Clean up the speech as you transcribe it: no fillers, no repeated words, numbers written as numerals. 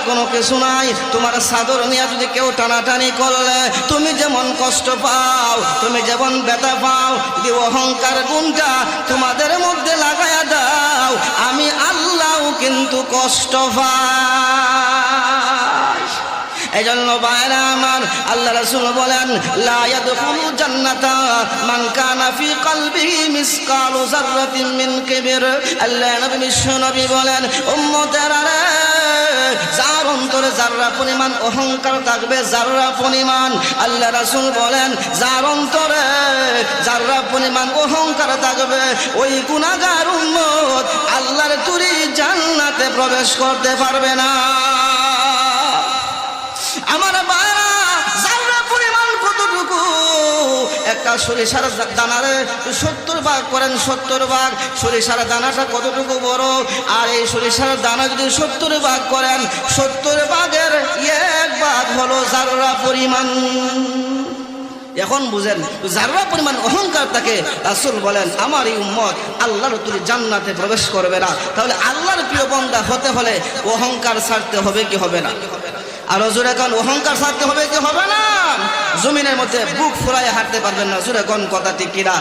কোনো কিছু নাই। তোমার চাদর নিয়ে যদি কেউ টানাটানি করলে তুমি যেমন কষ্ট পাও, তুমি যেমন ব্যথা পাও, যদি অহংকার গুণটা তোমাদের মধ্যে লাগায়া দাও, আমি আল্লাহ কিন্তু কষ্ট পাই। এজন্য ভাইরা আমার, আল্লাহ রাসূল বলেন লা ইয়াদখুলু জান্নাতা মান কানা ফি কলবিহি মিসকালু যাররাতিন মিন কিবর। আল্লাহ নবী বিশ্বনবী বলেন, উম্মতেরা রে, যার অন্তরে যাররা পরিমাণ অহংকার থাকবে, যাররা পরিমাণ, আল্লাহ রাসূল বলেন যার অন্তরে যাররা পরিমাণ অহংকার থাকবে, ওই গুনাহগার উম্মত আল্লাহর তৈরি জান্নাতে প্রবেশ করতে পারবে না। আমার ভাইরা, যারা পরিমাণ কতটুকু, একটা সরিষার দানারে 70 ভাগ করেন, 70 ভাগ, সরিষার দানাটা কতটুকু বড়, আর এই সরিষার দানা যদি 70 ভাগ করেন, 70 ভাগের 1 ভাগ হলো যারা পরিমাণ। এখন বুঝেন, যারা পরিমাণ অহংকার থাকে, রাসূল বলেন আমার এই উম্মত আল্লাহর তৈরি জান্নাতে প্রবেশ করবে না। তাহলে আল্লাহর প্রিয় বান্দা হতে হলে অহংকার ছাড়তে হবে কি হবে না? আর জোরে কোন অহংকার ছাড়তে হবে কি হবে না? জমিনের মধ্যে বুক ফুরায় হাঁটতে পারবেন না। জোরে কোন কথা ঠিক কিনা?